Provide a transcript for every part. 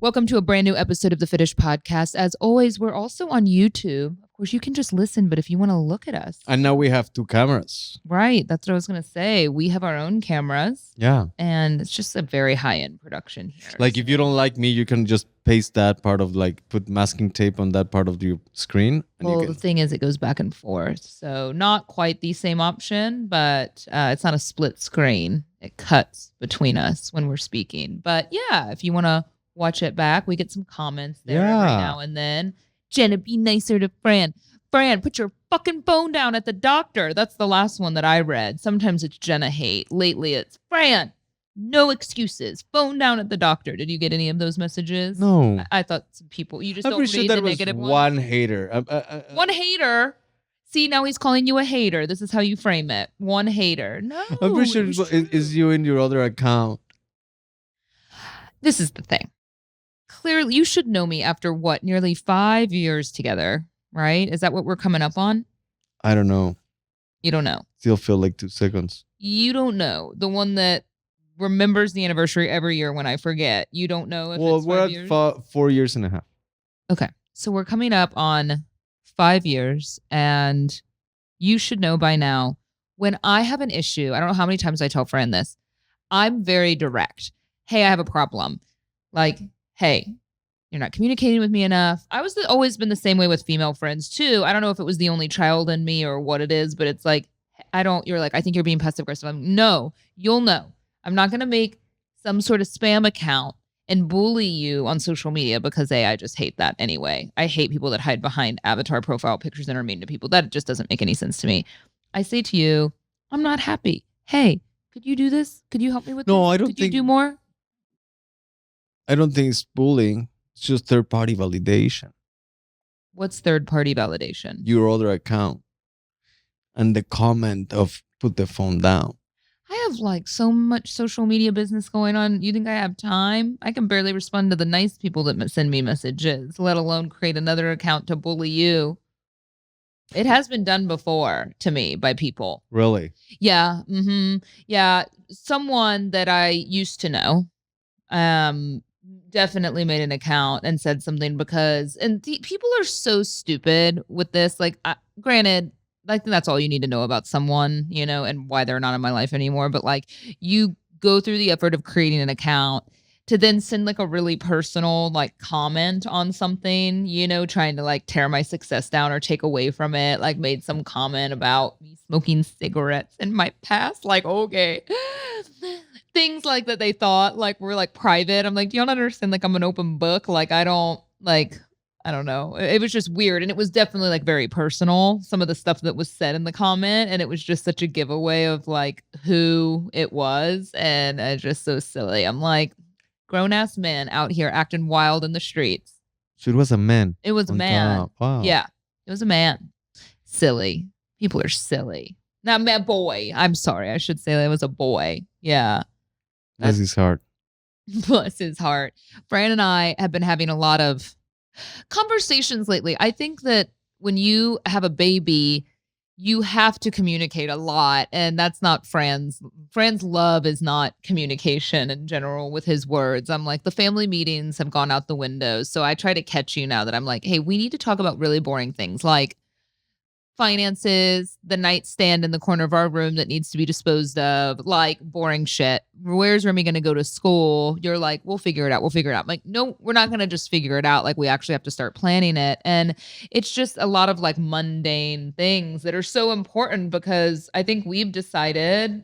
Welcome to a brand new episode of the Fitish Podcast. As always, we're also on YouTube. Of course, you can just listen, but if you want to look at us. And now we have 2 cameras. Right. That's what I was going to say. We have our own cameras. Yeah. And it's just a very high-end production here. Like if you don't like me, you can just paste that part of put masking tape on that part of your screen. And well, the thing is it goes back and forth. So not quite the same option, but it's not a split screen. It cuts between us when we're speaking. But yeah, if you want to watch it back, we get some comments there every now and then. Jenna, be nicer to Fran. Fran, put your fucking phone down at the doctor. That's the last one that I read. Sometimes it's Jenna hate. Lately it's Fran. No excuses. Phone down at the doctor. Did you get any of those messages? No. I thought some people, you just I'm don't pretty read sure the that negative was ones. one hater. One hater? See, now he's calling you a hater. This is how you frame it. One hater. No. I'm pretty sure it's you in your other account. This is the thing. Clearly, you should know me after what? Nearly 5 years together, right? Is that what we're coming up on? I don't know. You don't know. Still feel like 2 seconds. You don't know. The one that remembers the anniversary every year when I forget. You don't know if it's 5 years? We're at 4 years and a half. Okay. So we're coming up on 5 years, and you should know by now, when I have an issue, I don't know how many times I tell Fran this, I'm very direct. Hey, I have a problem. Like, hey, you're not communicating with me enough. I was always been the same way with female friends too. I don't know if it was the only child in me or what it is, but it's like, you're like, I think you're being passive aggressive. No, you'll know. I'm not going to make some sort of spam account and bully you on social media because I just hate that anyway. I hate people that hide behind avatar profile pictures and are mean to people. That just doesn't make any sense to me. I say to you, I'm not happy. Hey, could you do this? Could you help me with this? No, I don't think. think. Could you do more? I don't think it's bullying. It's just third-party validation. What's third-party validation? Your other account. And the comment of put the phone down. I have like so much social media business going on. You think I have time? I can barely respond to the nice people that send me messages, let alone create another account to bully you. It has been done before to me by people. Really? Yeah. Mm-hmm. Yeah. Someone that I used to know definitely made an account and said something because, people are so stupid with this. Like, granted, I think that's all you need to know about someone, and why they're not in my life anymore. But like, you go through the effort of creating an account to then send like a really personal like comment on something, trying to like tear my success down or take away from it. Like made some comment about me smoking cigarettes in my past. Like, okay. Things like that they thought like were like private. I'm like, do you don't understand? Like I'm an open book. Like I don't know. It was just weird. And it was definitely like very personal. Some of the stuff that was said in the comment. And it was just such a giveaway of like who it was. And it's just so silly. I'm like, grown ass men out here acting wild in the streets. So it was a man. It was a man. Top. Wow. Yeah. It was a man. Silly. People are silly. Not man, boy. I'm sorry. I should say that it was a boy. Yeah. Bless his heart. Bless his heart. Fran and I have been having a lot of conversations lately. I think that when you have a baby, you have to communicate a lot. And that's not Fran's. Fran's love is not communication in general with his words. I'm like, the family meetings have gone out the window. So I try to catch you now that I'm like, hey, we need to talk about really boring things like finances, the nightstand in the corner of our room that needs to be disposed of, like boring shit. Where's Remy going to go to school? You're like, we'll figure it out. I'm like, no, we're not going to just figure it out. Like we actually have to start planning it. And it's just a lot of like mundane things that are so important because I think we've decided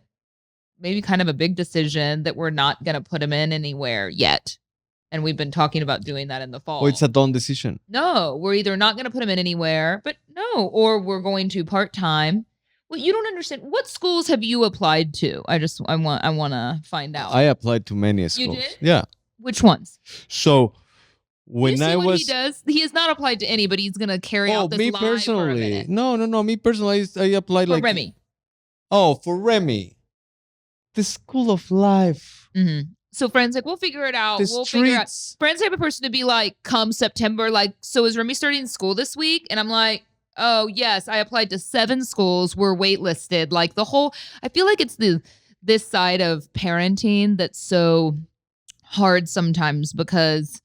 maybe kind of a big decision that we're not going to put him in anywhere yet. And we've been talking about doing that in the fall. Oh, it's a done decision. No, we're either not going to put him in anywhere, or we're going to part-time. Well, you don't understand. What schools have you applied to? I want to find out. I applied to many schools. You did? Yeah. Which ones? So when what he does? He has not applied to any, but he's going to carry out this live for a minute. No. Me personally, I applied for Remy. Oh, for Remy. The School of Life. Mm-hmm. So Fran's like, we'll figure it out. Figure out. Fran's the type of person to be like, come September, like, so is Remy starting school this week? And I'm like, oh, yes, I applied to 7 schools. We're waitlisted. Like I feel like it's this side of parenting that's so hard sometimes because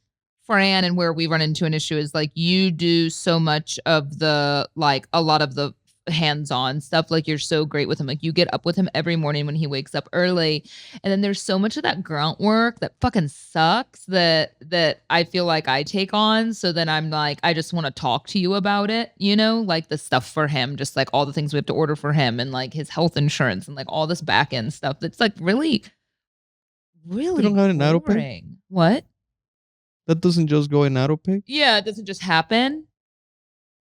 Fran and where we run into an issue is like you do so much of the like a lot of the hands-on stuff. Like you're so great with him. Like you get up with him every morning when he wakes up early. And then there's so much of that grunt work that fucking sucks that I feel like I take on. So then I'm like, I just want to talk to you about it, like the stuff for him, just like all the things we have to order for him and like his health insurance and like all this back end stuff that's like really, You really don't have an auto pay? boring. What? That doesn't just go in auto pay? Yeah, it doesn't just happen.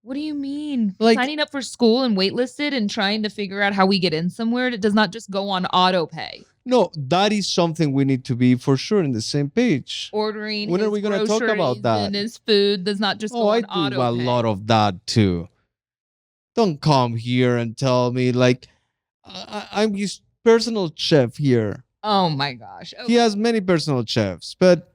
What do you mean? Like- Signing up for school and waitlisted and trying to figure out how we get in somewhere, it does not just go on auto pay. No, that is something we need to be for sure in the same page. Ordering When are his we gonna talk about groceries that? and his food does not just go Oh, I on do auto a pay. lot of that too. Don't come here and tell me like I'm his personal chef here. Oh my gosh. He has many personal chefs, but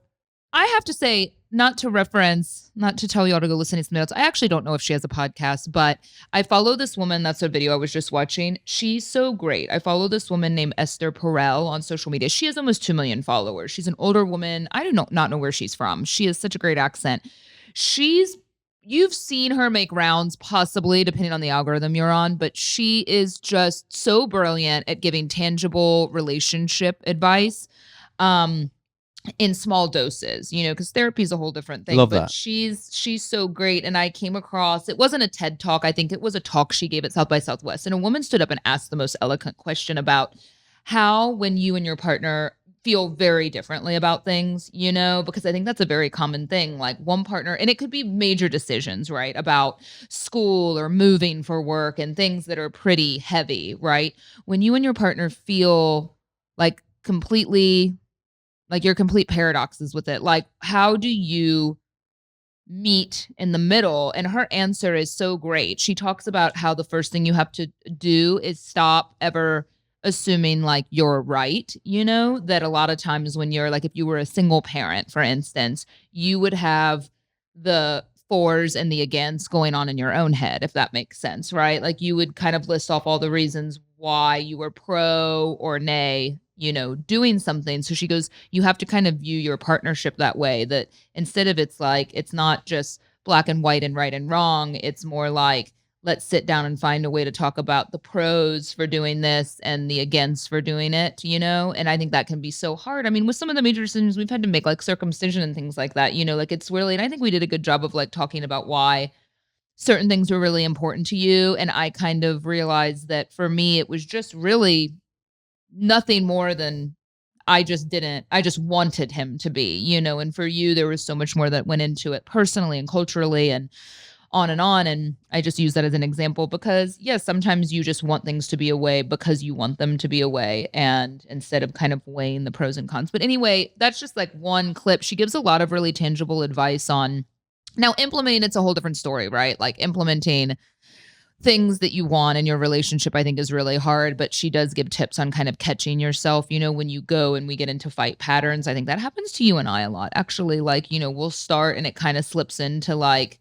I have to say, not to tell y'all to go listen to some notes. I actually don't know if she has a podcast, but I follow this woman. That's a video I was just watching. She's so great. I follow this woman named Esther Perel on social media. She has almost 2 million followers. She's an older woman. I do not know where she's from. She has such a great accent. You've seen her make rounds, possibly, depending on the algorithm you're on, but she is just so brilliant at giving tangible relationship advice. In small doses, because therapy is a whole different thing. Love but that. She's so great. And I came across, it wasn't a TED talk. I think it was a talk she gave at South by Southwest. And a woman stood up and asked the most eloquent question about how, when you and your partner feel very differently about things, because I think that's a very common thing. Like one partner, and it could be major decisions, right? About school or moving for work and things that are pretty heavy, right? When you and your partner feel like completely, like your complete paradoxes with it. Like, how do you meet in the middle? And her answer is so great. She talks about how the first thing you have to do is stop ever assuming like you're right. That a lot of times when you're like, if you were a single parent, for instance, you would have the fors and the against going on in your own head, if that makes sense, right? Like you would kind of list off all the reasons why you were pro or nay, doing something. So she goes, you have to kind of view your partnership that way, that instead of it's not just black and white and right and wrong. It's more like, let's sit down and find a way to talk about the pros for doing this and the against for doing it, And I think that can be so hard. I mean, with some of the major decisions we've had to make, like circumcision and things like that, like it's really, and I think we did a good job of like talking about why certain things were really important to you. And I kind of realized that for me, it was just really nothing more than I just wanted him to be, and for you, there was so much more that went into it personally and culturally and on. And I just use that as an example because yes, sometimes you just want things to be a way because you want them to be a way, and instead of kind of weighing the pros and cons. But anyway, that's just like one clip. She gives a lot of really tangible advice on now implementing. It's a whole different story, right? Like implementing things that you want in your relationship, I think is really hard, but she does give tips on kind of catching yourself, when you go and we get into fight patterns. I think that happens to you and I a lot, actually. Like, we'll start and it kind of slips into like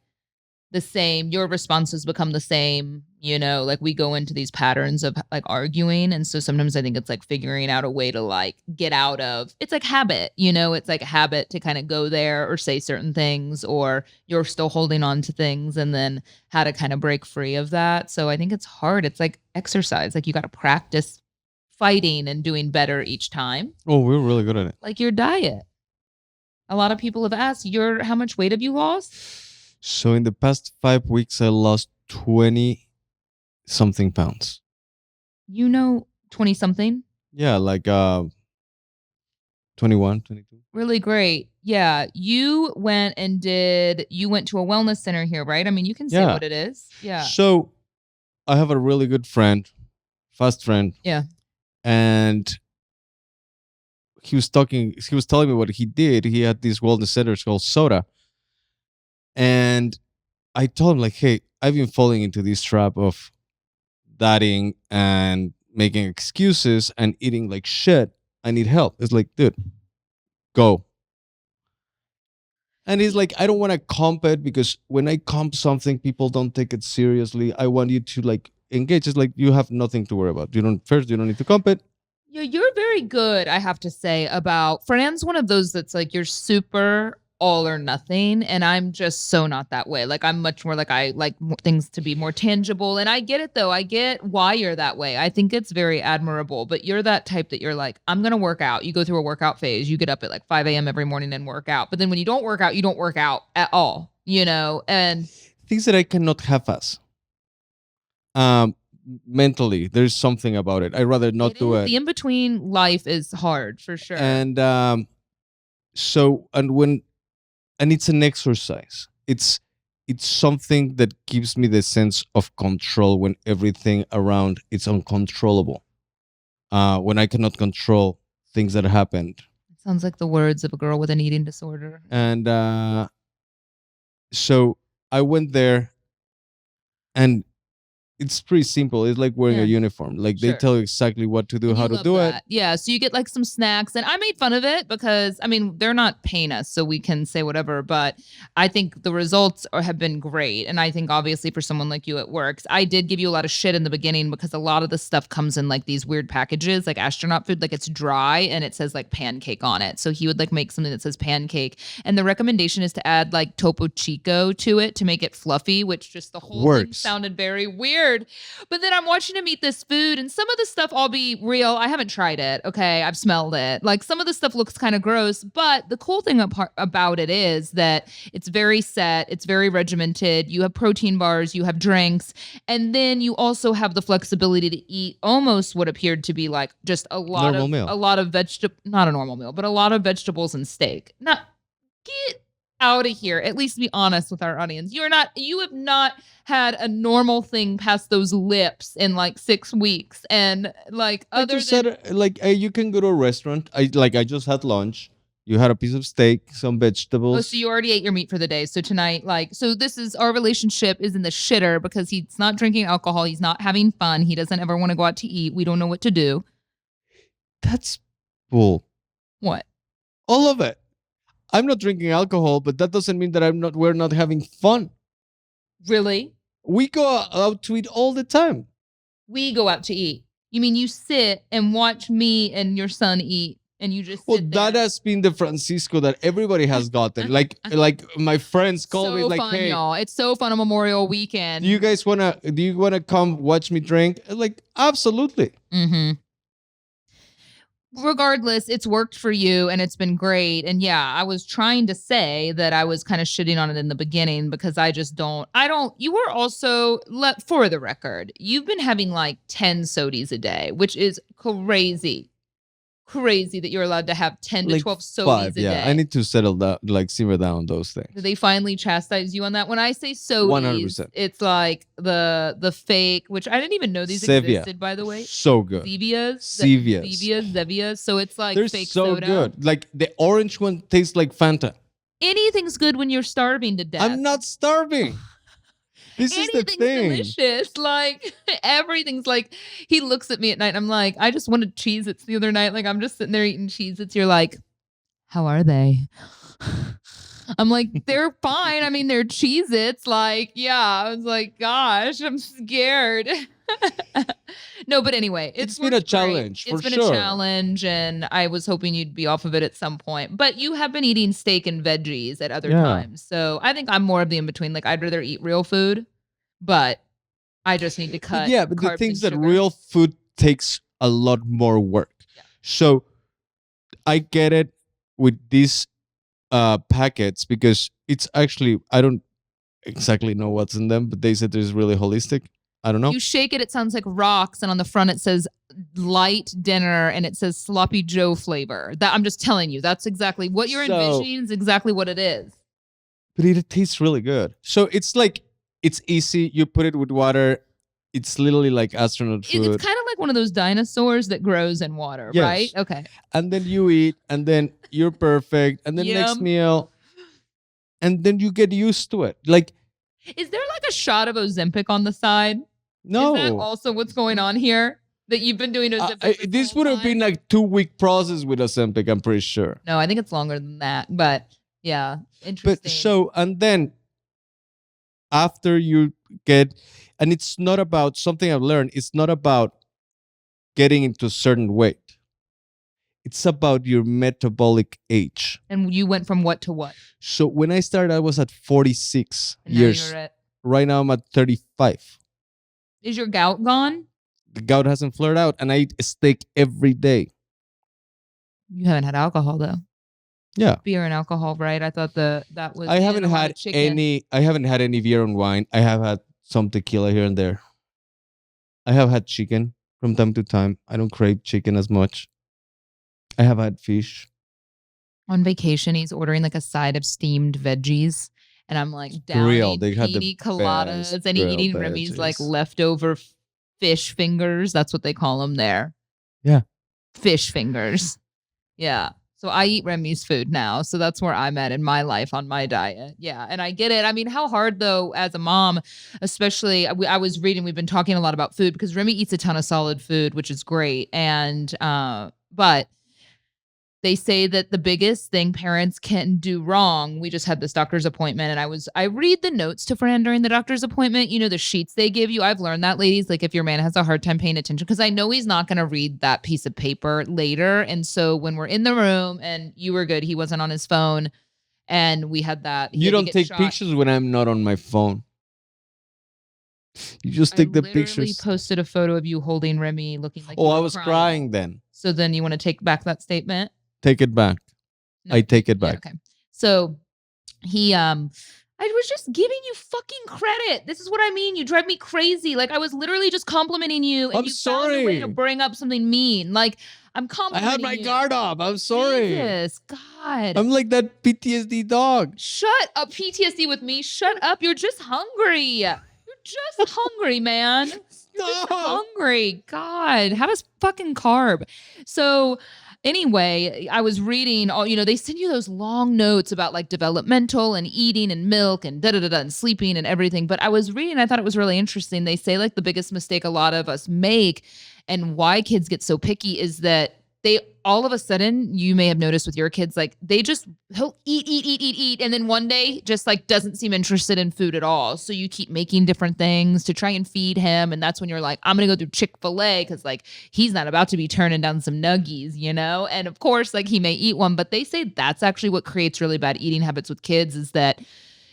the same, your responses become the same, like we go into these patterns of like arguing. And so sometimes I think it's like figuring out a way to like get out of, it's like habit, it's like a habit to kind of go there or say certain things, or you're still holding on to things, and then how to kind of break free of that. So I think it's hard. It's like exercise. Like you got to practice fighting and doing better each time. Oh, we're really good at it. Like your diet. A lot of people have asked, how much weight have you lost? So in the past 5 weeks, I lost 20 something pounds. 20 something? Yeah, like 21, 22. Really great. Yeah. You went to a wellness center here, right? I mean, you can say what it is. Yeah. So I have a really good friend, fast friend. Yeah. And he was telling me what he did. He had these wellness centers called Soda. And I told him like, hey, I've been falling into this trap of dieting and making excuses and eating like shit. I need help. It's like, dude, go. And he's like, I don't want to comp it because when I comp something, people don't take it seriously. I want you to like engage. It's like, you have nothing to worry about. You don't need to comp it. Yeah, you're very good, I have to say, about Fran's one of those that's like, you're super all or nothing. And I'm just so not that way. Like, I'm much more like, I like things to be more tangible. And I get it though. I get why you're that way. I think it's very admirable, but you're that type that you're like, I'm going to work out. You go through a workout phase. You get up at like 5 a.m. every morning and work out. But then when you don't work out, you don't work out at all, you know? And Things that I cannot half-ass. Mentally, there's something about it. I'd rather not do it. the in-between life is hard for sure. And and it's an exercise. It's something that gives me the sense of control when everything around it's uncontrollable. When I cannot control things that happened. Sounds like the words of a girl with an eating disorder. And so I went there, and it's pretty simple. It's like wearing a uniform. Like they tell you exactly what to do, how to do it. Yeah. So you get like some snacks, and I made fun of it because I mean they're not paying us, so we can say whatever. But I think the results have been great, and I think obviously for someone like you, it works. I did give you a lot of shit in the beginning because a lot of the stuff comes in like these weird packages, like astronaut food, like it's dry and it says like pancake on it. So he would like make something that says pancake, and the recommendation is to add like Topo Chico to it to make it fluffy, which just the whole thing sounded very weird. But then I'm watching him eat this food, and some of the stuff, I'll be real, I haven't tried it. Okay, I've smelled it. Like some of the stuff looks kind of gross, but the cool thing about it is that it's very set, it's very regimented. You have protein bars, you have drinks, and then you also have the flexibility to eat almost what appeared to be like just a lot of vegetable, not a normal meal, but a lot of vegetables and steak. Now, get out of here. At least be honest with our audience. You have not had a normal thing past those lips in like 6 weeks. And like you can go to a restaurant. I just had lunch. You had a piece of steak, some vegetables. Oh, so you already ate your meat for the day. So tonight, so this is our relationship is in the shitter because he's not drinking alcohol. He's not having fun. He doesn't ever want to go out to eat. We don't know what to do. That's bull. What? All of it. I'm not drinking alcohol, but that doesn't mean that we're not having fun. Really? We go out to eat all the time. We go out to eat. You mean you sit and watch me and your son eat, and you just sit there? That has been the Francisco that everybody has gotten. like my friends call me like, fun, hey, y'all. It's so fun on Memorial Weekend. Do you wanna come watch me drink? Like, absolutely. Mm-hmm. Regardless, it's worked for you and it's been great. And yeah, I was trying to say that I was kind of shitting on it in the beginning because you were also, for the record, you've been having like 10 sodies a day, which is crazy. Crazy that you're allowed to have 10 to 12 sodies a day. I need to settle down, simmer down those things. Do they finally chastise you on that? When I say sodies, 100%. It's like the fake, which I didn't even know these existed, by the way. So good. Zevias. So it's like they're fake so soda. Good. Like the orange one tastes like Fanta. Anything's good when you're starving to death. I'm not starving. This is the thing. Delicious. Like everything's like, he looks at me at night and I'm like, I just wanted Cheez-Its the other night. Like I'm just sitting there eating Cheez-Its. You're like, how are they? I'm like, they're fine. I mean, they're Cheez-Its. Like, yeah. I was like, gosh, I'm scared. No, but anyway, it's been a challenge. It's been a challenge, and I was hoping you'd be off of it at some point. But you have been eating steak and veggies at other times, so I think I'm more of the in between. Like I'd rather eat real food, but I just need to cut. Yeah, but the things that real food takes a lot more work. Yeah. So I get it with these packets because it's actually, I don't exactly know what's in them, but they said it's really holistic. I don't know. You shake it, it sounds like rocks, and on the front it says light dinner, and it says sloppy Joe flavor. That I'm just telling you, that's exactly what you're envisioning is exactly what it is. But it tastes really good. So it's like, it's easy. You put it with water. It's literally like astronaut food. It's kind of like one of those dinosaurs that grows in water, right? Okay. And then you eat, and then you're perfect. And then next meal, and then you get used to it. Like, is there like a shot of Ozempic on the side? No. Is that also what's going on here? That you've been doing Ozempic? This would have been like 2-week process with Ozempic, I'm pretty sure. No, I think it's longer than that. But yeah, interesting. And then after you get, and it's not about something I've learned, it's not about getting into a certain weight. It's about your metabolic age. And you went from what to what? So when I started, I was at 46 And now years. you're at. Right now, I'm at 35. Is your gout gone? The gout hasn't flared out, and I eat steak every day. You haven't had alcohol though. Yeah. Beer and alcohol, right? I thought that was. I haven't had any. I haven't had any beer and wine. I have had some tequila here and there. I have had chicken from time to time. I don't crave chicken as much. I have had fish. On vacation, he's ordering like a side of steamed veggies. And I'm like Grill. downing They had the pina coladas best and grilled eating Remy's like veggies. leftover fish fingers. That's what they call them there. Yeah. Fish fingers. Yeah. So I eat Remy's food now. So that's where I'm at in my life on my diet. Yeah. And I get it. I mean, how hard though, as a mom, especially I was reading, we've been talking a lot about food because Remy eats a ton of solid food, which is great. And, but they say that the biggest thing parents can do wrong. We just had this doctor's appointment and I read the notes to Fran during the doctor's appointment, you know, the sheets they give you. I've learned that, ladies, like if your man has a hard time paying attention, because I know he's not going to read that piece of paper later. And so when we're in the room and you were good, he wasn't on his phone and we had that. You don't take pictures when I'm not on my phone. You just take the pictures. I posted a photo of you holding Remy looking like. Oh, I was crying then. So then you want to take back that statement? Take it back. No, I take it back. Yeah, okay. So he I was just giving you fucking credit. This is what I mean. You drive me crazy. Like I was literally just complimenting you and I'm you sorry. found a way to bring up something mean. Like I'm complimenting I had my guard up. I'm sorry. Jesus, God. I'm like that PTSD dog. Shut up, PTSD with me. Shut up. You're just hungry. You're just hungry, man. You're just hungry. God, have a fucking carb. So anyway, I was reading all, you know, they send you those long notes about like developmental and eating and milk and da-da-da-da and sleeping and everything. But I was reading, I thought it was really interesting. They say like the biggest mistake a lot of us make and why kids get so picky is that they all of a sudden, you may have noticed with your kids, like he'll eat. And then one day just like doesn't seem interested in food at all. So you keep making different things to try and feed him. And that's when you're like, I'm going to go do Chick-fil-A because like he's not about to be turning down some nuggies, you know? And of course, like he may eat one, but they say that's actually what creates really bad eating habits with kids is that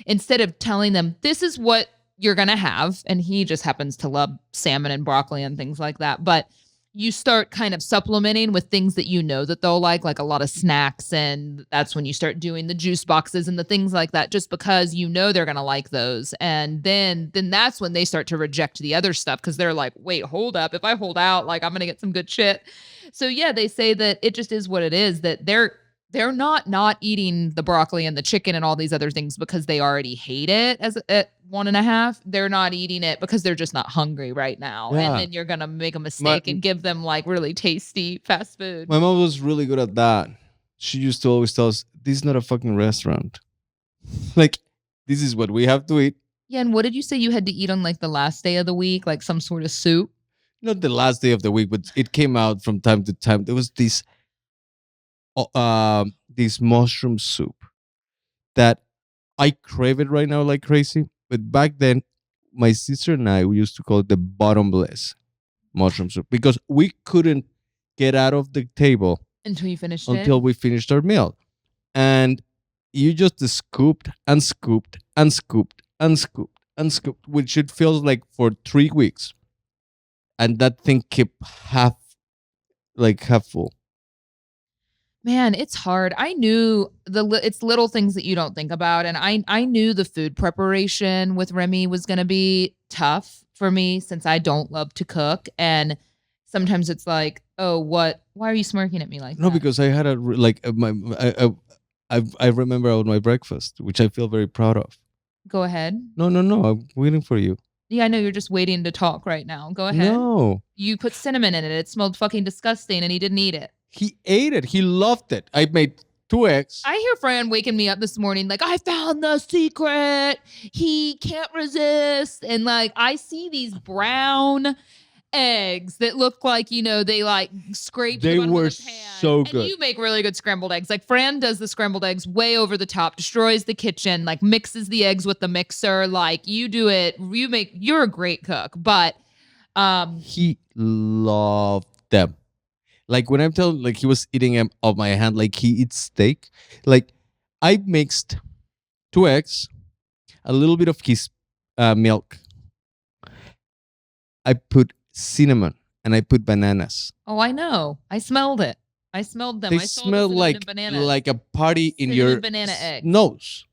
instead of telling them, this is what you're going to have, and he just happens to love salmon and broccoli and things like that. But you start kind of supplementing with things that you know that they'll like a lot of snacks. And that's when you start doing the juice boxes and the things like that, just because you know they're going to like those. And then that's when they start to reject the other stuff because they're like, wait, hold up. If I hold out, like I'm going to get some good shit. So yeah, they say that it just is what it is, that they're not eating the broccoli and the chicken and all these other things because they already hate it at 1.5. They're not eating it because they're just not hungry right now. Yeah. And then you're going to make a mistake and give them like really tasty fast food. My mom was really good at that. She used to always tell us, this is not a fucking restaurant. Like, this is what we have to eat. Yeah, and what did you say you had to eat on like the last day of the week? Like some sort of soup? Not the last day of the week, but it came out from time to time. There was this mushroom soup that I crave it right now like crazy. But back then, my sister and I, we used to call it the bottomless mushroom soup because we couldn't get out of the table until you finished until we finished our meal. And you just scooped and scooped and scooped and scooped and scooped, which it feels like for 3 weeks. And that thing kept half full. Man, it's hard. I knew it's little things that you don't think about. And I knew the food preparation with Remy was going to be tough for me since I don't love to cook. And sometimes it's like, oh, why are you smirking at me like that? No, because I had I remember on my breakfast, which I feel very proud of. Go ahead. No. I'm waiting for you. Yeah, I know you're just waiting to talk right now. Go ahead. No. You put cinnamon in it. It smelled fucking disgusting and he didn't eat it. He ate it. He loved it. I made 2 eggs. I hear Fran waking me up this morning like, I found the secret. He can't resist. And like, I see these brown eggs that look like, you know, they like scraped They the bottom were of the pan. so good. And you make really good scrambled eggs. Like Fran does the scrambled eggs way over the top, destroys the kitchen, like mixes the eggs with the mixer. Like you do it. You're a great cook. But he loved them. Like when I'm telling, like he was eating him off my hand, like he eats steak. Like I mixed 2 eggs, a little bit of his milk. I put cinnamon and I put bananas. Oh, I know. I smelled it. I smelled them. They I saw the smell cinnamon and bananas. like a party in Cinnamon your banana eggs. nose.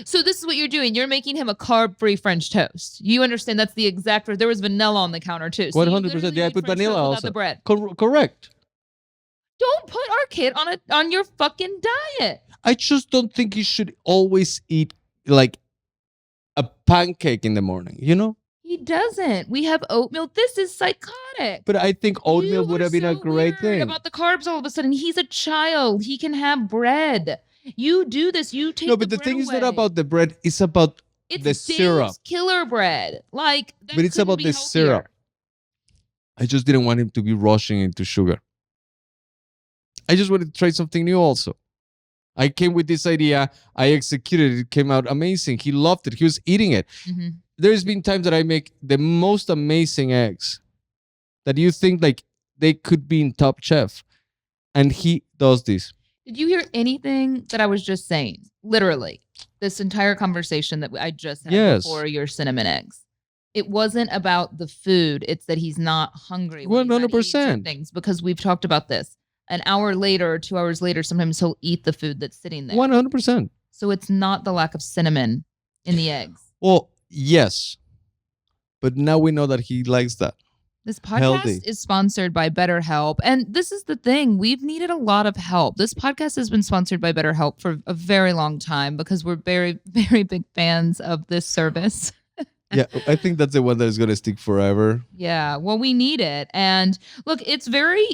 So this is what you're doing. You're making him a carb-free French toast. You understand that's the exact. There was vanilla on the counter too. So 100%. Yeah, I put vanilla also. The bread. Correct. Don't put our kid on your fucking diet. I just don't think he should always eat like a pancake in the morning, you know? He doesn't. We have oatmeal. This is psychotic. But I think oatmeal would have been a great thing. About the carbs all of a sudden. He's a child. He can have bread. You do this. You take. No, but the thing is not about the bread. It's about the syrup. Killer bread. Like, but it's about the syrup. I just didn't want him to be rushing into sugar. I just wanted to try something new also. I came with this idea. I executed it. It came out amazing. He loved it. He was eating it. Mm-hmm. There's been times that I make the most amazing eggs that you think like they could be in Top Chef. And he does this. Did you hear anything that I was just saying? Literally, this entire conversation that I just had before your cinnamon eggs. It wasn't about the food. It's that he's not hungry. 100%. Things, because we've talked about this. An hour later, 2 hours later, sometimes he'll eat the food that's sitting there. 100%. So it's not the lack of cinnamon in the eggs. Well, yes. But now we know that he likes that. This podcast is sponsored by BetterHelp. And this is the thing. We've needed a lot of help. This podcast has been sponsored by BetterHelp for a very long time because we're very, very big fans of this service. Yeah, I think that's the one that is going to stick forever. Yeah, well, we need it. And look, it's very...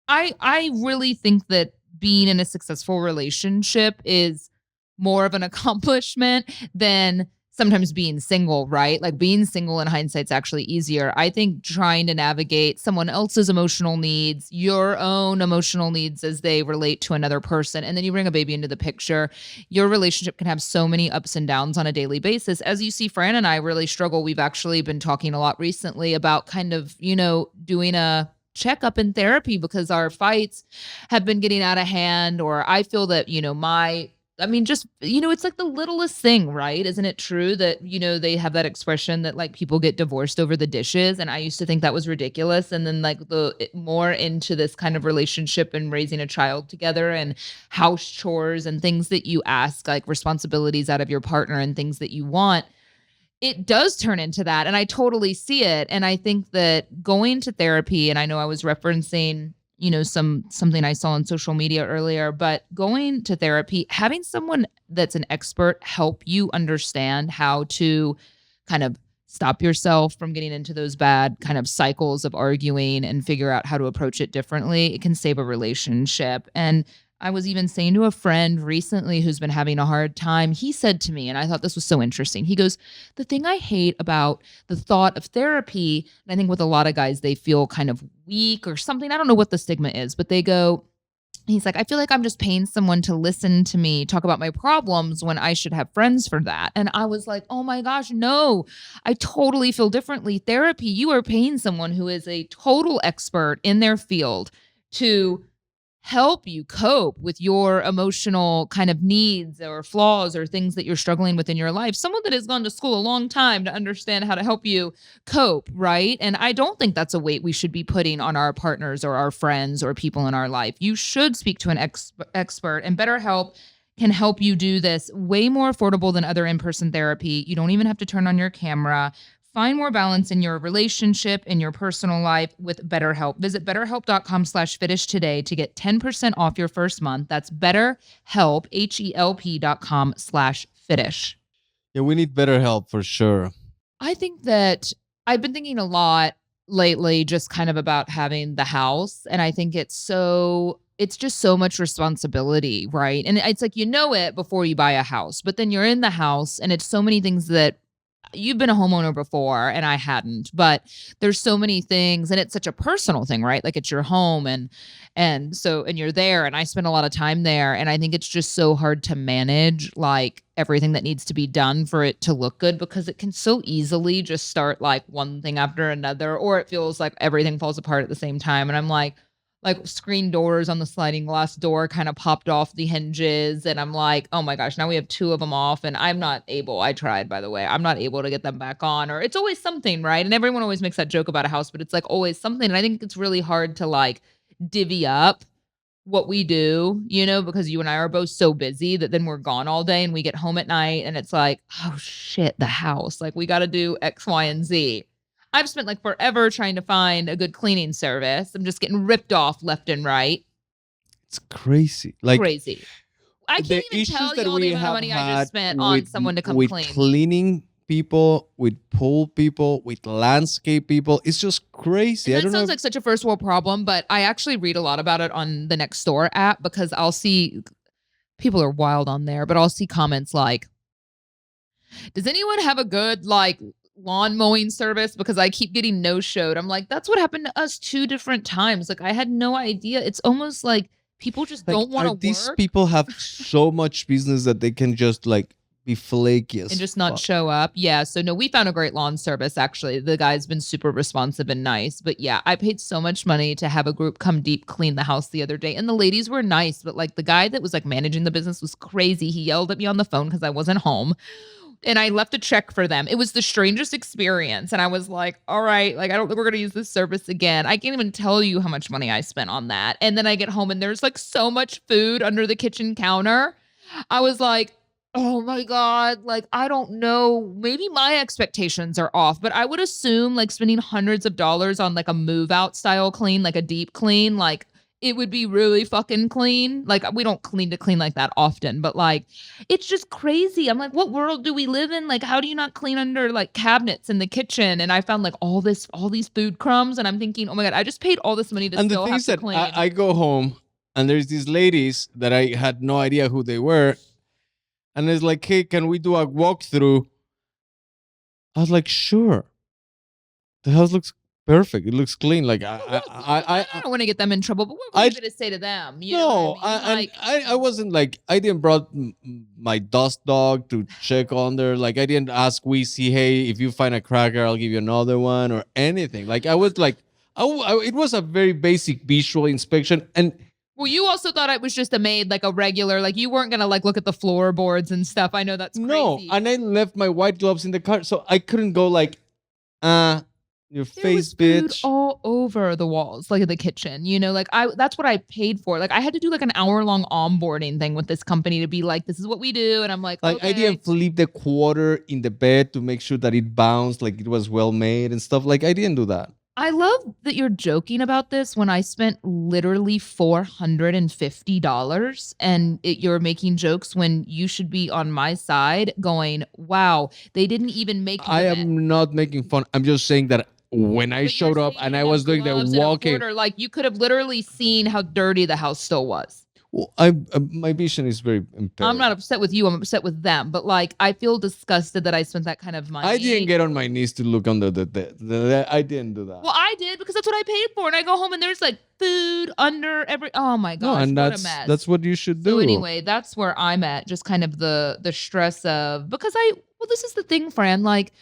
I really think that being in a successful relationship is more of an accomplishment than sometimes being single, right? Like being single in hindsight's actually easier. I think trying to navigate someone else's emotional needs, your own emotional needs as they relate to another person, and then you bring a baby into the picture, your relationship can have so many ups and downs on a daily basis. As you see, Fran and I really struggle. We've actually been talking a lot recently about kind of, doing a checkup in therapy because our fights have been getting out of hand, or I feel that, it's like the littlest thing, right? Isn't it true that, they have that expression that like people get divorced over the dishes? And I used to think that was ridiculous. And then like more into this kind of relationship and raising a child together and house chores and things that you ask, like responsibilities out of your partner and things that you want, it does turn into that. And I totally see it. And I think that going to therapy, and I know I was referencing, something I saw on social media earlier, but going to therapy, having someone that's an expert help you understand how to kind of stop yourself from getting into those bad kind of cycles of arguing and figure out how to approach it differently, it can save a relationship. And I was even saying to a friend recently who's been having a hard time, he said to me, and I thought this was so interesting. He goes, the thing I hate about the thought of therapy, and I think with a lot of guys, they feel kind of weak or something. I don't know what the stigma is, but they go, he's like, I feel like I'm just paying someone to listen to me talk about my problems when I should have friends for that. And I was like, oh my gosh, no, I totally feel differently. Therapy, you are paying someone who is a total expert in their field to help you cope with your emotional kind of needs or flaws or things that you're struggling with in your life. Someone that has gone to school a long time to understand how to help you cope, right? And I don't think that's a weight we should be putting on our partners or our friends or people in our life. You should speak to an expert, and BetterHelp can help you do this way more affordable than other in-person therapy. You don't even have to turn on your camera. Find more balance in your relationship, in your personal life with BetterHelp. Visit betterhelp.com/fitish today to get 10% off your first month. That's BetterHelp, HELP.com/fitish. Yeah, we need BetterHelp for sure. I think that I've been thinking a lot lately just kind of about having the house. And I think it's just so much responsibility, right? And it's like, it before you buy a house, but then you're in the house and it's so many things that you've been a homeowner before and I hadn't, but there's so many things and it's such a personal thing, right? Like it's your home and you're there and I spend a lot of time there. And I think it's just so hard to manage like everything that needs to be done for it to look good because it can so easily just start like one thing after another, or it feels like everything falls apart at the same time. And I'm like, like screen doors on the sliding glass door kind of popped off the hinges. And I'm like, oh my gosh, now we have 2 of them off. And I'm not able, I tried, by the way, I'm not able to get them back on, or it's always something, right? And everyone always makes that joke about a house, but it's like always something. And I think it's really hard to like divvy up what we do, because you and I are both so busy that then we're gone all day and we get home at night and it's like, oh shit, the house. Like we got to do X, Y, and Z. I've spent like forever trying to find a good cleaning service. I'm just getting ripped off left and right. It's crazy. Like Crazy. I the can't even issues tell that you all we the amount of have money I had just spent on someone to come with clean. cleaning people, with pool people, with landscape people, it's just crazy. And I that don't know. sounds like such a first world problem, but I actually read a lot about it on the Nextdoor app because I'll see people are wild on there, but I'll see comments like, does anyone have a good like lawn mowing service? Because I keep getting no-showed. I'm like, that's what happened to us 2 different times. Like I had no idea. It's almost like people just Like, don't want to work. these people have so much business that they can just like be flaky as and just not fuck. show up. Yeah. So no, we found a great lawn service. Actually, the guy's been super responsive and nice. But yeah, I paid so much money to have a group come deep clean the house the other day, and the ladies were nice. But like the guy that was like managing the business was crazy. He yelled at me on the phone because I wasn't home. And I left a check for them. It was the strangest experience. And I was like, all right, like, I don't think we're going to use this service again. I can't even tell you how much money I spent on that. And then I get home and there's like so much food under the kitchen counter. I was like, oh my God, like, I don't know. Maybe my expectations are off, but I would assume like spending hundreds of dollars on like a move out style clean, like a deep clean, like it would be really fucking clean. Like we don't clean to clean like that often, but like it's just crazy. I'm like, what world do we live in? Like, how do you not clean under like cabinets in the kitchen? And I found like all these food crumbs, and I'm thinking, oh my God, I just paid all this money to And the still thing have is to that clean. I go home and there's these ladies that I had no idea who they were. And it's like, hey, can we do a walkthrough? I was like, sure. The house looks perfect. It looks clean. Like I don't want to get them in trouble, but what were you going to say to them? You know no, what I mean? I wasn't like, I didn't brought my dust dog to check on there. Like I didn't ask Weezy, hey, if you find a cracker, I'll give you another one or anything. Like I was like, it was a very basic visual inspection. And well, you also thought it was just a maid, like a regular, like you weren't gonna like look at the floorboards and stuff. I know that's crazy. No, and I left my white gloves in the car, so I couldn't go like, your There face, was food bitch. all over the walls, like in the kitchen. Like that's what I paid for. Like I had to do like an hour-long onboarding thing with this company to be like, this is what we do, and I'm like, Like okay. I didn't flip the quarter in the bed to make sure that it bounced, like it was well made and stuff. Like I didn't do that. I love that you're joking about this when I spent literally $450 and you're making jokes when you should be on my side going, wow, they didn't even make I the am not making fun. I'm just saying that when I But showed you're up saying and you I had was doing the gloves and a walking, quarter, like you could have literally seen how dirty the house still was. well, my vision is very impaired. I'm not upset with you. I'm upset with them. But like, I feel disgusted that I spent that kind of money. I didn't get on my knees to look under the I didn't do that. Well, I did because that's what I paid for. And I go home and there's like food under every. Oh my gosh, no, and what a mess. that's what you should do. So anyway, that's where I'm at. Just kind of the stress of because well, this is the thing, Fran. Like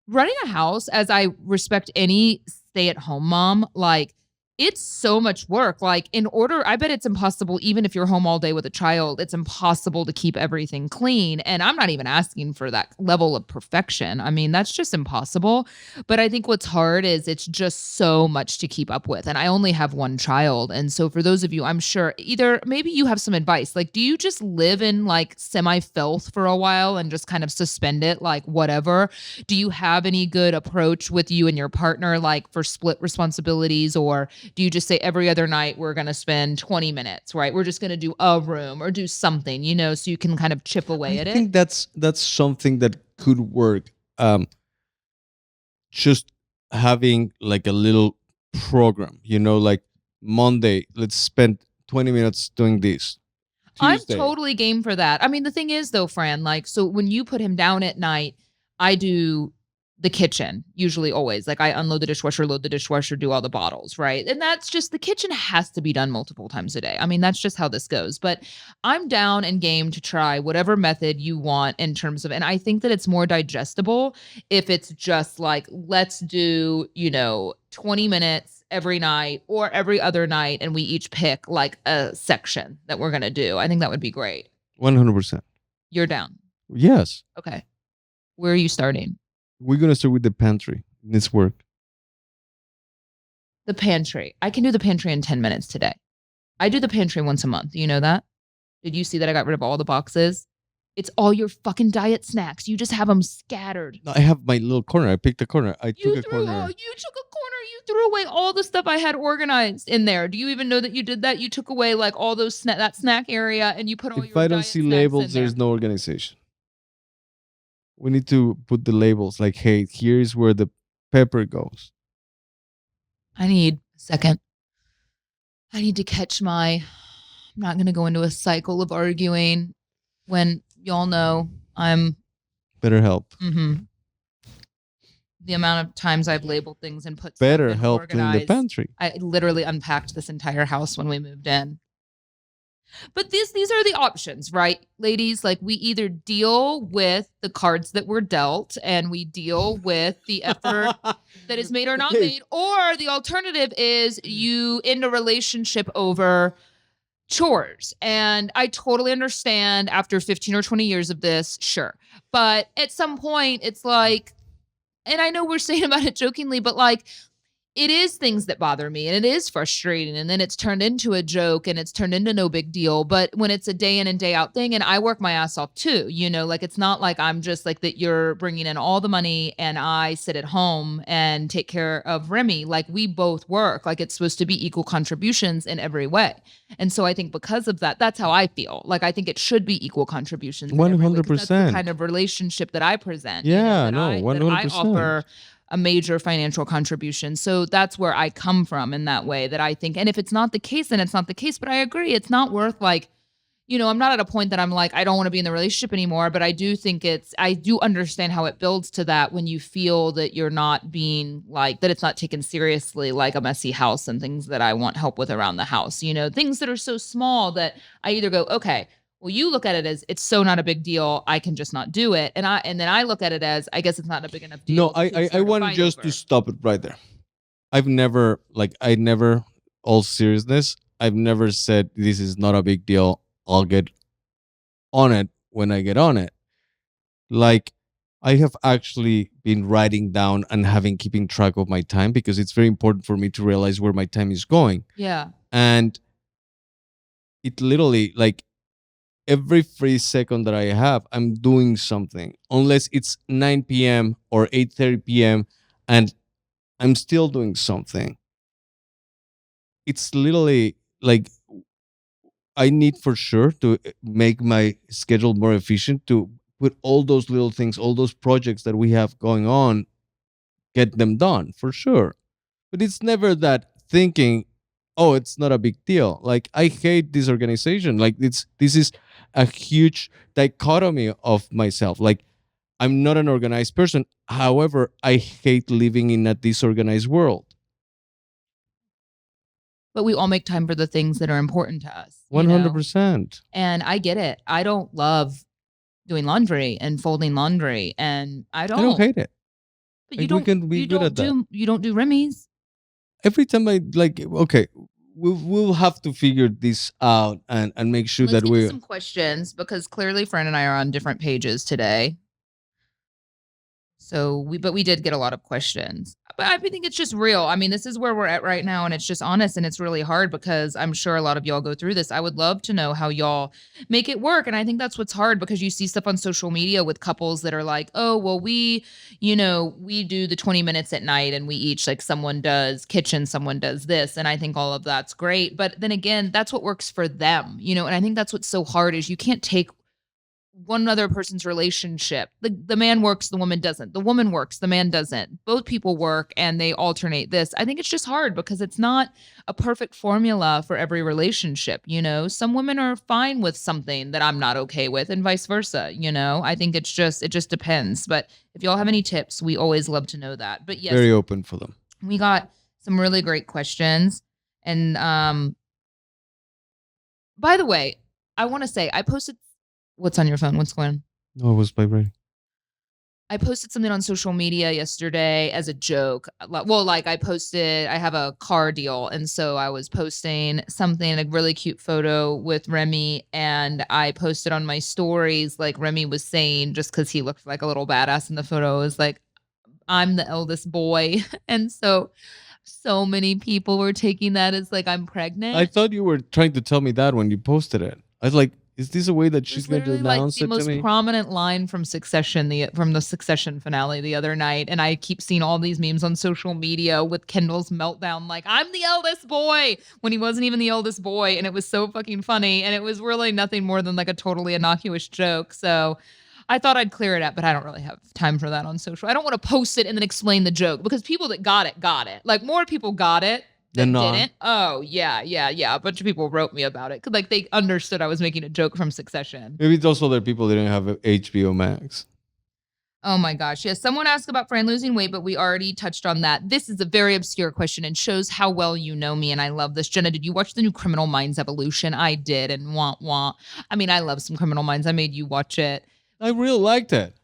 running a house, as I respect any stay-at-home mom, like it's so much work. Like I bet it's impossible, even if you're home all day with a child, it's impossible to keep everything clean. And I'm not even asking for that level of perfection. I mean, that's just impossible. But I think what's hard is it's just so much to keep up with. And I only have one child. And so for those of you, I'm sure either maybe you have some advice. Like, do you just live in like semi-filth for a while and just kind of suspend it, like whatever? Do you have any good approach with you and your partner, like for split responsibilities, or do you just say every other night we're going to spend 20 minutes, right? We're just going to do a room or do something, so you can kind of chip away at it. I think that's something that could work. Just having like a little program, like Monday, let's spend 20 minutes doing this. Tuesday. I'm totally game for that. I mean, the thing is though, Fran, like, so when you put him down at night, I do the kitchen, usually always. Like I unload the dishwasher, load the dishwasher, do all the bottles, right? And that's just, the kitchen has to be done multiple times a day. I mean, that's just how this goes. But I'm down and game to try whatever method you want in terms of, and I think that it's more digestible if it's just like, let's do, 20 minutes every night or every other night, and we each pick like a section that we're gonna do. I think that would be great. 100%. You're down. Yes. Okay. Where are you starting? We're gonna start with the pantry. This work. The pantry. I can do the pantry in 10 minutes today. I do the pantry once a month. Do you know that? Did you see that I got rid of all the boxes? It's all your fucking diet snacks. You just have them scattered. I have my little corner. I picked a corner. I took You a threw, corner. you took a corner. You threw away all the stuff I had organized in there. Do you even know that you did that? You took away like all those that snack area, and you put all your. If I don't diet see snacks labels, in there. there's no organization. We need to put the labels like, hey, here's where the pepper goes. I need a second. I need to catch my. I'm not going to go into a cycle of arguing when y'all know I'm. Better help. Mm-hmm. The amount of times I've labeled things and put Better stuff and help clean the organized. pantry. I literally unpacked this entire house when we moved in. But these are the options, right, ladies? Like, we either deal with the cards that we're dealt and we deal with the effort that is made or not made, or the alternative is you end a relationship over chores. And I totally understand after 15 or 20 years of this, sure. But at some point, it's like, and I know we're saying about it jokingly, but like, it is things that bother me and it is frustrating. And then it's turned into a joke and it's turned into no big deal. But when it's a day in and day out thing, and I work my ass off too, you know, like it's not like I'm just like that you're bringing in all the money and I sit at home and take care of Remy. Like we both work, like it's supposed to be equal contributions in every way. And so I think because of that, that's how I feel. Like I think it should be equal contributions. 100%. That's the kind of relationship that I present. Yeah, you know, no, that I 100%. offer a major financial contribution. So that's where I come from in that way, that I think, and if it's not the case, then it's not the case. But I agree, it's not worth like, you know, I'm not at a point that I'm like, I don't want to be in the relationship anymore, but I do think I do understand how it builds to that when you feel that you're not being like, that it's not taken seriously, like a messy house and things that I want help with around the house, you know, things that are so small that I either go, okay, well, you look at it as it's so not a big deal, I can just not do it. And then I look at it as, I guess it's not a big enough deal. No, I want just to stop it right there. I've never, all seriousness, I've never said this is not a big deal. I'll get on it when I get on it. Like, I have actually been writing down and keeping track of my time because it's very important for me to realize where my time is going. Yeah. And it literally, like, every free second that I have, I'm doing something. Unless it's 9 p.m. or 8:30 p.m. and I'm still doing something. It's literally like I need for sure to make my schedule more efficient, to put all those little things, all those projects that we have going on, get them done for sure. But it's never that thinking, oh, it's not a big deal. Like, I hate this organization. Like, this is a huge dichotomy of myself. Like, I'm not an organized person. However, I hate living in a disorganized world. But we all make time for the things that are important to us. 100%. And I get it. I don't love doing laundry and folding laundry, and I don't hate it. But Like, you don't. we can be you good don't at do. that. You don't do Remy's. Every time I okay, we'll have to figure this out and make sure Let's that get we to some questions, because clearly Fran and I are on different pages today. So we did get a lot of questions. But I think it's just real. I mean, this is where we're at right now, and it's just honest, and it's really hard because I'm sure a lot of y'all go through this. I would love to know how y'all make it work. And I think that's what's hard, because you see stuff on social media with couples that are like, oh, well, we do the 20 minutes at night and we each, like, someone does kitchen, someone does this. And I think all of that's great. But then again, that's what works for them, and I think that's what's so hard is you can't take one other person's relationship. The man works, the woman doesn't. The woman works, the man doesn't. Both people work and they alternate this. I think it's just hard because it's not a perfect formula for every relationship, Some women are fine with something that I'm not okay with, and vice versa, I think it just depends. But if y'all have any tips, we always love to know that. But yes, very open for them. We got some really great questions. And by the way, I want to say I posted. What's on your phone? What's going on? No, it was vibrating. I posted something on social media yesterday as a joke. Well, like I have a car deal. And so I was posting something, a really cute photo with Remy. And I posted on my stories, like Remy was saying, just because he looked like a little badass in the photo, was like, I'm the eldest boy. And so many people were taking that as like I'm I pregnant. thought you were trying to tell me that when you posted it. I was like, is this a way that It she's was going to literally like announce the it to most me? prominent line from the Succession finale the other night, and I keep seeing all these memes on social media with Kendall's meltdown, like, "I'm the eldest boy," when he wasn't even the eldest boy, and it was so fucking funny, and it was really nothing more than, like, a totally innocuous joke, so I thought I'd clear it up, but I don't really have time for that on social. I don't wanna post it and then explain the joke because people that got it, got it. Like, more people got it Then that not. didn't. Oh, yeah, yeah, yeah. A bunch of people wrote me about it. 'Cause, like, they understood I was making a joke from Succession. Maybe it's also that people didn't have HBO Max. Oh my gosh. Yes. Someone asked about Fran losing weight, but we already touched on that. This is a very obscure question and shows how well you know me. And I love this. Jenna, did you watch the new Criminal Minds Evolution? I did. And wah wah. I mean, I love some Criminal Minds. I made you watch it. I really liked it.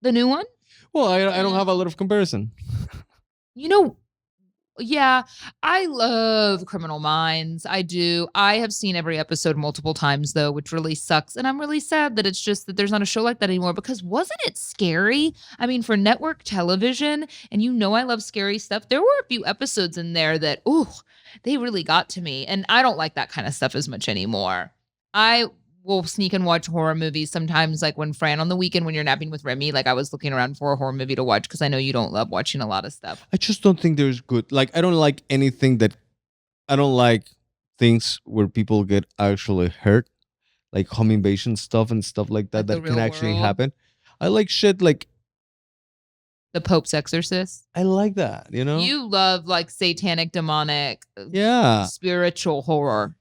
The new one? Well, I don't have a lot of comparison. You know, yeah, I love Criminal Minds. I do. I have seen every episode multiple times though, which really sucks. And I'm really sad that it's just that there's not a show like that anymore because wasn't it scary? I mean, for network television, and you know I love scary stuff. There were a few episodes in there that, ooh, they really got to me. And I don't like that kind of stuff as much anymore. I will sneak and watch horror movies sometimes, like when Fran on the weekend when you're napping with Remy, like I was looking around for a horror movie to watch because I know you don't love watching a lot of stuff. I just don't think there's good. Like, I don't like anything that. I don't like things where people get actually hurt, like home invasion stuff and stuff like that Like the that can real actually world. happen. I like shit like The Pope's Exorcist. I like that, you know? You love like satanic, demonic, Yeah. spiritual horror.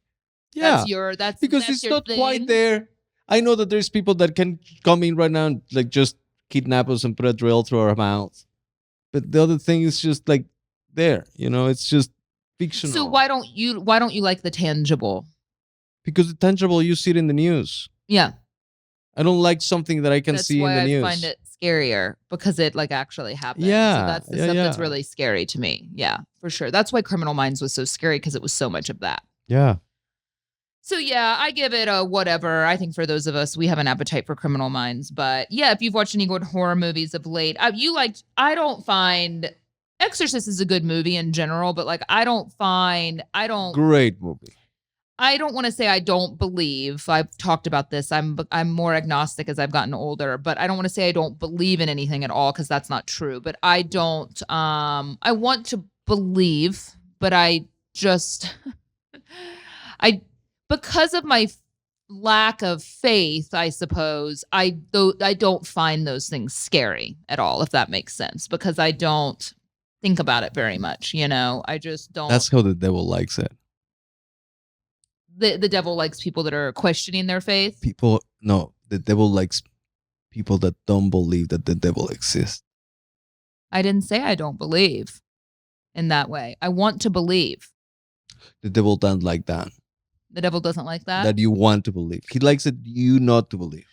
Yeah. Because That's it's your not quite thing. there. I know that there's people that can come in right now and like just kidnap us and put a drill through our mouths. But the other thing is just like there, you know, it's just fictional. So why don't you like the tangible? Because the tangible, you see it in the news. Yeah. I don't like something that I can That's see in why the I news. find it scarier because it like actually happened. Yeah, So that's the yeah, stuff that's yeah. really scary to me. Yeah, for sure. That's why Criminal Minds was so scary because it was so much of that. Yeah. So yeah, I give it a whatever. I think for those of us, we have an appetite for Criminal Minds. But yeah, if you've watched any good horror movies of late, I don't find Exorcist is a good movie in general, but like I don't Great movie. want to say I don't believe. I've talked about this. I'm more agnostic as I've gotten older, but I don't want to say I don't believe in anything at all because that's not true. But I don't. I want to believe, but I just I because of my lack of faith, I suppose, I don't find those things scary at all, if that makes sense, because I don't think about it very much, you know? I just don't. That's how the devil likes it. The devil likes people that are questioning their faith. The devil likes people that don't believe that the devil exists. I didn't say I don't believe in that way. I want to believe. The devil doesn't like that. The devil doesn't like that. That you want to believe. He likes it you not to believe.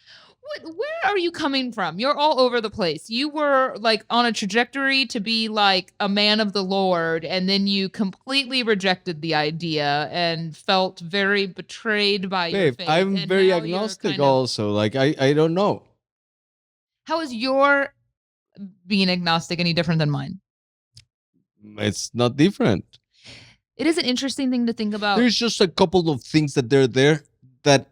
Where are you coming from? You're all over the place. You were like on a trajectory to be like a man of the Lord, and then you completely rejected the idea and felt very betrayed by your Babe, faith. I'm and very now you're agnostic kind of- also. Like I don't know. How is your being agnostic any different than mine? It's not different. It is an interesting thing to think about. There's just a couple of things that they're there that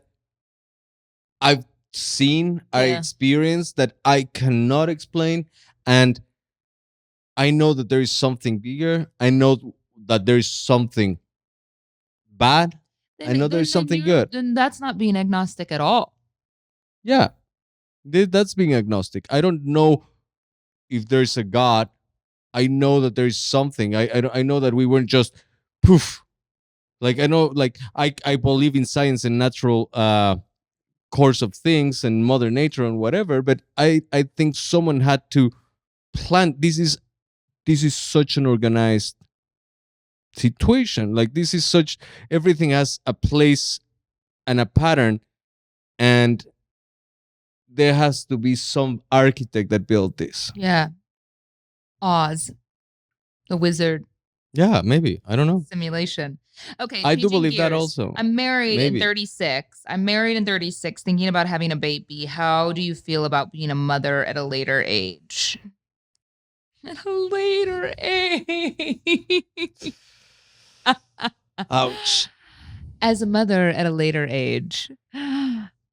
I've seen, I Yeah. experienced that I cannot explain. And I know that there is something bigger. I know that there is something bad. I know there's something good. Then that's not being agnostic at all. Yeah. That's being agnostic. I don't know if there's a God. I know that there's something. I know that we weren't just poof. Like I know, like I believe in science and natural course of things and mother nature and whatever, but I think someone had to plan. This is such an organized situation. Like this is such, everything has a place and a pattern, and there has to be some architect that built this. Yeah. Oz, the wizard Yeah, maybe. I don't know. simulation. Okay, I do changing believe that gears. also. I'm married in Maybe. 36. I'm married in 36, thinking about having a baby. How do you feel about being a mother at a later age? At a later age. Ouch. As a mother at a later age,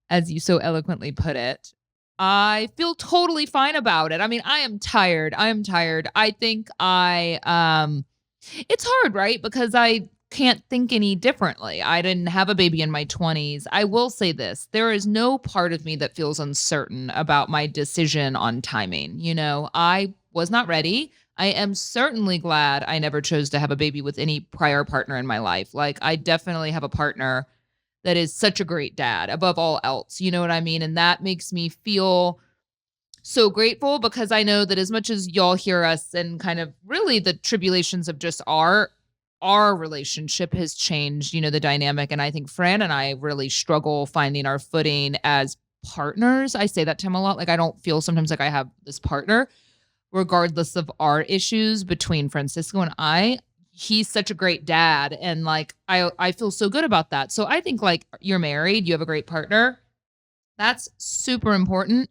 as you so eloquently put it, I feel totally fine about it. I mean, I am tired. I am tired. I think it's hard, right? Because I can't think any differently. I didn't have a baby in my 20s. I will say this, there is no part of me that feels uncertain about my decision on timing. You know, I was not ready. I am certainly glad I never chose to have a baby with any prior partner in my life. Like, I definitely have a partner that is such a great dad above all else. You know what I mean? And that makes me feel so grateful because I know that as much as y'all hear us and kind of really the tribulations of just our relationship has changed, you know, the dynamic. And I think Fran and I really struggle finding our footing as partners. I say that to him a lot. Like, I don't feel sometimes like I have this partner, regardless of our issues between Francisco and I. He's such a great dad. And like, I feel so good about that. So I think like you're married, you have a great partner. That's super important.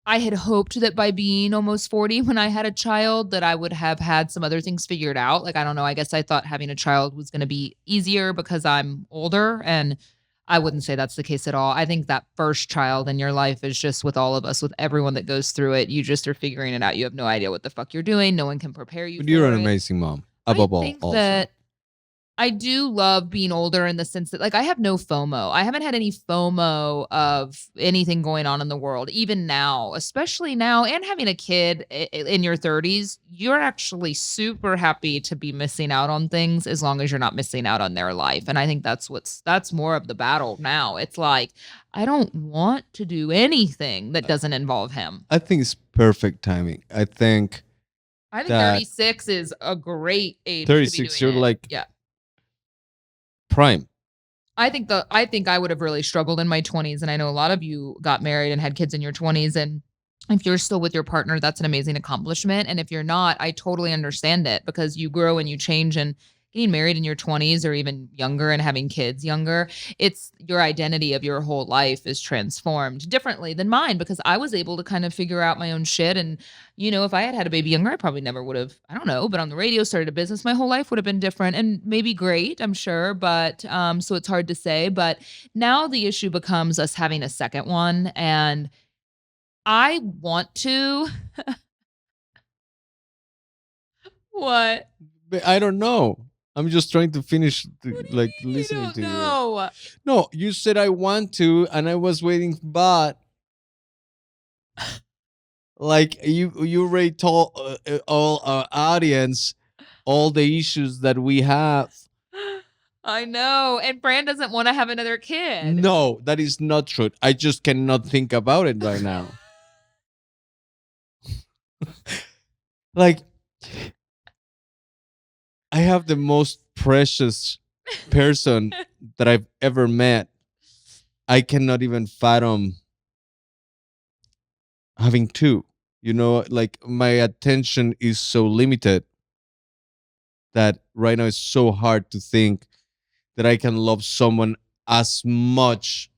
I had hoped that by being almost 40 when I had a child that I would have had some other things figured out. Like, I don't know, I guess I thought having a child was gonna be easier because I'm older, and I wouldn't say that's the case at all. I think that first child in your life is just with all of us, with everyone that goes through it, you just are figuring it out. You have no idea what the fuck you're doing. No one can prepare you But you're for an it. amazing mom. I Above all, think also. that I do love being older in the sense that, like, I have no FOMO. I haven't had any FOMO of anything going on in the world, even now, especially now, and having a kid in your 30s, you're actually super happy to be missing out on things as long as you're not missing out on their life. And I think that's more of the battle now. It's like, I don't want to do anything that doesn't involve him. I think it's perfect timing. I think I think that 36 is a great age to be 36, doing you're it. like Yeah. prime. I think I would have really struggled in my 20s, and I know a lot of you got married and had kids in your 20s, and if you're still with your partner, that's an amazing accomplishment, and if you're not, I totally understand it because you grow and you change, and getting married in your 20s or even younger and having kids younger, it's your identity of your whole life is transformed differently than mine because I was able to kind of figure out my own shit. And, you know, if I had had a baby younger, I probably never would have, I don't know, but on the radio, started a business, my whole life would have been different and maybe great, I'm sure. But so it's hard to say. But now the issue becomes us having a second one. And I want to. What? But I don't know. I'm just trying to finish What do you like mean you listening don't to you. know? No, you said I want to, and I was waiting, but like you already told all our audience all the issues that we have. I know. And Fran doesn't want to have another kid. No, that is not true. I just cannot think about it right now. Like, I have the most precious person that I've ever met. I cannot even fathom having two. You know, like my attention is so limited that right now it's so hard to think that I can love someone as much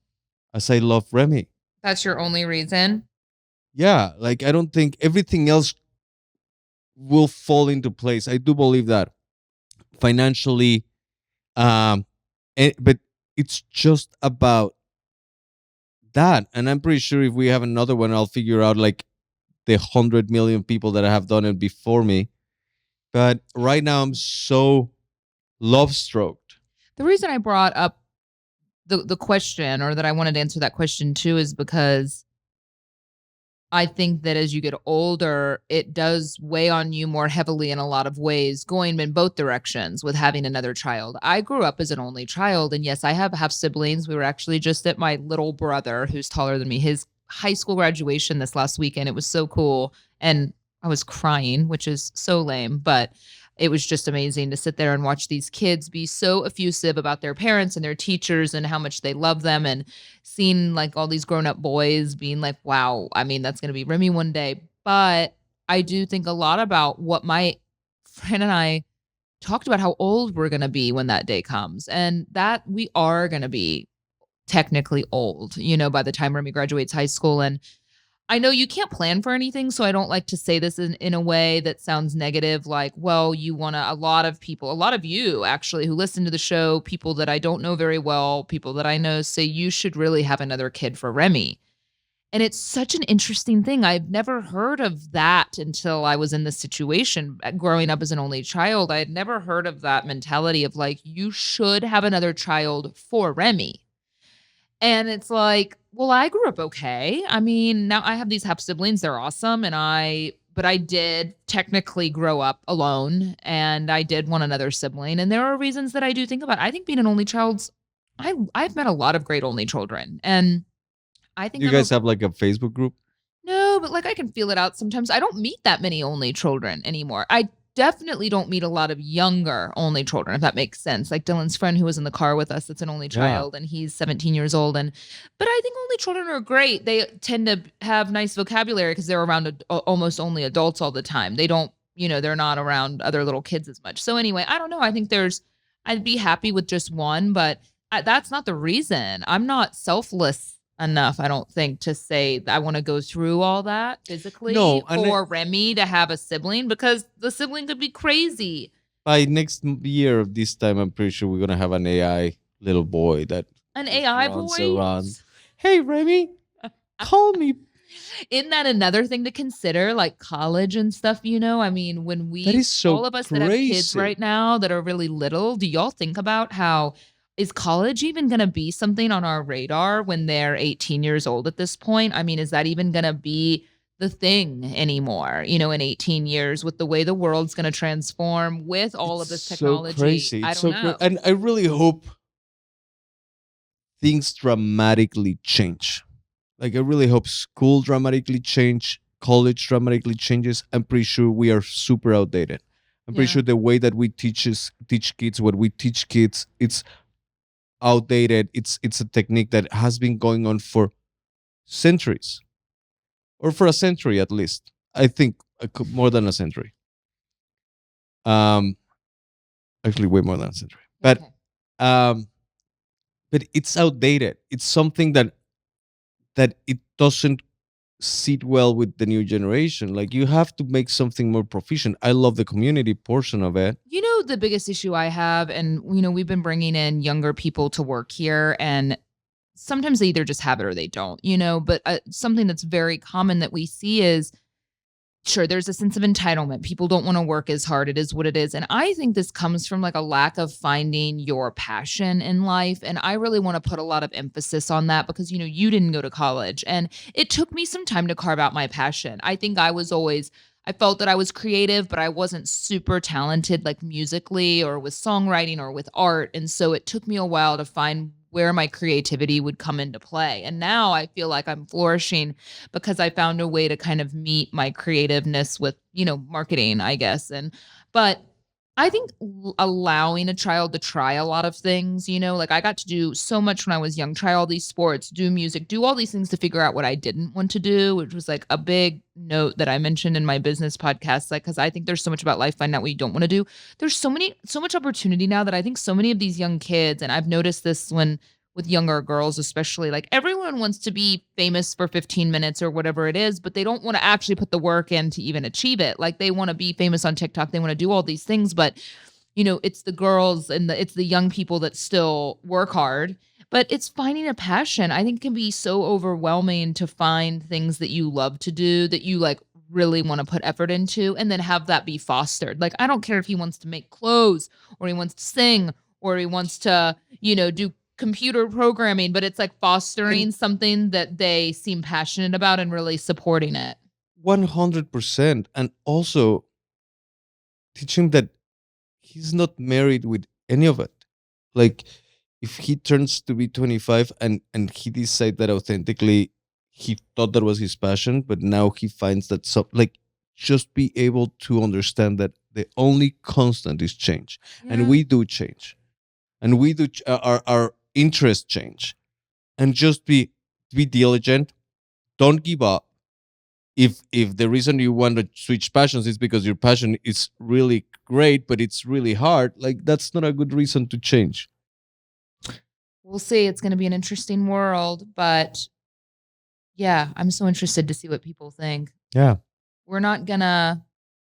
as I love Remy. That's your only reason? Yeah, like I don't think everything else will fall into place. I do believe that financially, but it's just about that. And I'm pretty sure if we have another one, I'll figure out like the 100 million people that have done it before me. But right now, I'm so love stroked. The reason I brought up the question, or that I wanted to answer that question too, is because I think that as you get older, it does weigh on you more heavily in a lot of ways, going in both directions with having another child. I grew up as an only child, and yes, I have half siblings. We were actually just at my little brother, who's taller than me, his high school graduation this last weekend. It was so cool, and I was crying, which is so lame, but it was just amazing to sit there and watch these kids be so effusive about their parents and their teachers and how much they love them, and seeing like all these grown up boys being like, wow, I mean, that's going to be Remy one day. But I do think a lot about what my friend and I talked about, how old we're going to be when that day comes, and that we are going to be technically old, by the time Remy graduates high school. And I know you can't plan for anything, so I don't like to say this in a way that sounds negative, like, well, you wanna a lot of people, a lot of you actually who listen to the show, people that I don't know very well, people that I know say you should really have another kid for Remy. And it's such an interesting thing. I've never heard of that until I was in this situation. Growing up as an only child, I had never heard of that mentality of like, you should have another child for Remy. And it's like, well, I grew up okay. I mean, now I have these half siblings, they're awesome, but I did technically grow up alone, and I did want another sibling, and there are reasons that I do think about. I think being an only child's I've met a lot of great only children, and I think You I'm a guys have like a Facebook group? no, but, like, I can feel it out sometimes. I don't meet that many only children anymore. I definitely don't meet a lot of younger only children, if that makes sense. Like Dylan's friend who was in the car with us that's an only Yeah. child, and he's 17 years old, but I think only children are great. They tend to have nice vocabulary because 'cause they're around almost only adults all the time. They don't, they're not around other little kids as much. So, anyway, I don't know. I think I'd be happy with just one, but that's not the reason. I'm not selfless enough, I don't think, to say that I wanna go through all that physically No, and for Remy to have a sibling, because the sibling could be crazy. by next year of this time, I'm pretty sure we're gonna have an AI little boy that An just AI runs around. voice? Hey, Remy, call me. Isn't that another thing to consider, like college and stuff, I mean, when That is all so of us that have kids crazy. right now that are really little, do y'all think about how is college even gonna be something on our radar when they're 18 years old at this point? I mean, is that even gonna be the thing anymore, in 18 years with the way the world's gonna transform with all of It's this so technology? crazy. I It's don't so crazy, know. and I really hope things dramatically change. Like I really hope school dramatically change, college dramatically changes. I'm pretty sure we are super outdated. I'm pretty Yeah. sure the way that we teach kids what we teach kids, it's outdated. It's a technique that has been going on for centuries, or for a century at least. I think more than a century. Um, Actually, way more than a century. Okay. Um, but it's outdated. It's something that it doesn't sit well with the new generation. Like you have to make something more proficient. I love the community portion of it. The biggest issue I have, and we've been bringing in younger people to work here, and sometimes they either just have it or they don't, but something that's very common that we see is, sure, there's a sense of entitlement. People don't want to work as hard. It is what it is. And I think this comes from like a lack of finding your passion in life. And I really want to put a lot of emphasis on that because, you didn't go to college, and it took me some time to carve out my passion. I think I felt that I was creative, but I wasn't super talented like musically or with songwriting or with art. And so it took me a while to find where my creativity would come into play. And now I feel like I'm flourishing because I found a way to kind of meet my creativeness with, marketing, I guess. But I think allowing a child to try a lot of things, like I got to do so much when I was young, try all these sports, do music, do all these things to figure out what I didn't want to do, which was like a big note that I mentioned in my business podcast. Like, cause I think there's so much about life, finding out what you don't want to do. There's so much opportunity now that I think so many of these young kids, and I've noticed this with younger girls, especially, like everyone wants to be famous for 15 minutes or whatever it is, but they don't want to actually put the work in to even achieve it. Like they want to be famous on TikTok. They want to do all these things, but it's the girls and it's the young people that still work hard, but it's finding a passion. I think it can be so overwhelming to find things that you love to do that you like really want to put effort into and then have that be fostered. Like, I don't care if he wants to make clothes or he wants to sing or he wants to, do computer programming, but it's like And fostering something that they seem passionate about and really supporting it. 100%. And also teach him that he's not married with any of it. Like if he turns to be 25 and he decides that authentically he thought that was his passion, but now he finds that like just be able to understand that the only constant is change. Yeah. And we do change. And we do our interests change. And just be diligent. Don't give up. If the reason you want to switch passions is because your passion is really great, but it's really hard, like that's not a good reason to change. We'll see. It's going to be an interesting world, but yeah, I'm so interested to see what people think. Yeah. We're not gonna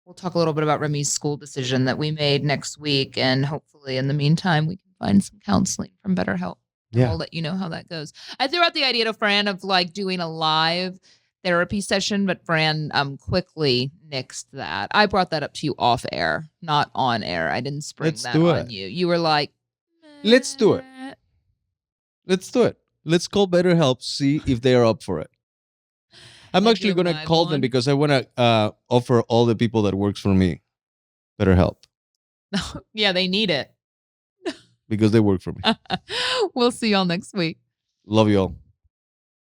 we'll talk a little bit about Remy's school decision that we made next week, and hopefully in the meantime we can find some counseling from BetterHelp. And Yeah. we'll let you know how that goes. I threw out the idea to Fran of like doing a live therapy session, but Fran quickly nixed that. I brought that up to you off air, not on air. I didn't spring Let's that do on it. you. You were like, Let's do it. "Meh." Let's do it. Let's call BetterHelp, see if they are up for it. I'm Like actually do a going to live call them one? because I want to offer all the people that works for me BetterHelp Yeah, they need it. because they work for me. We'll see y'all next week. Love you all.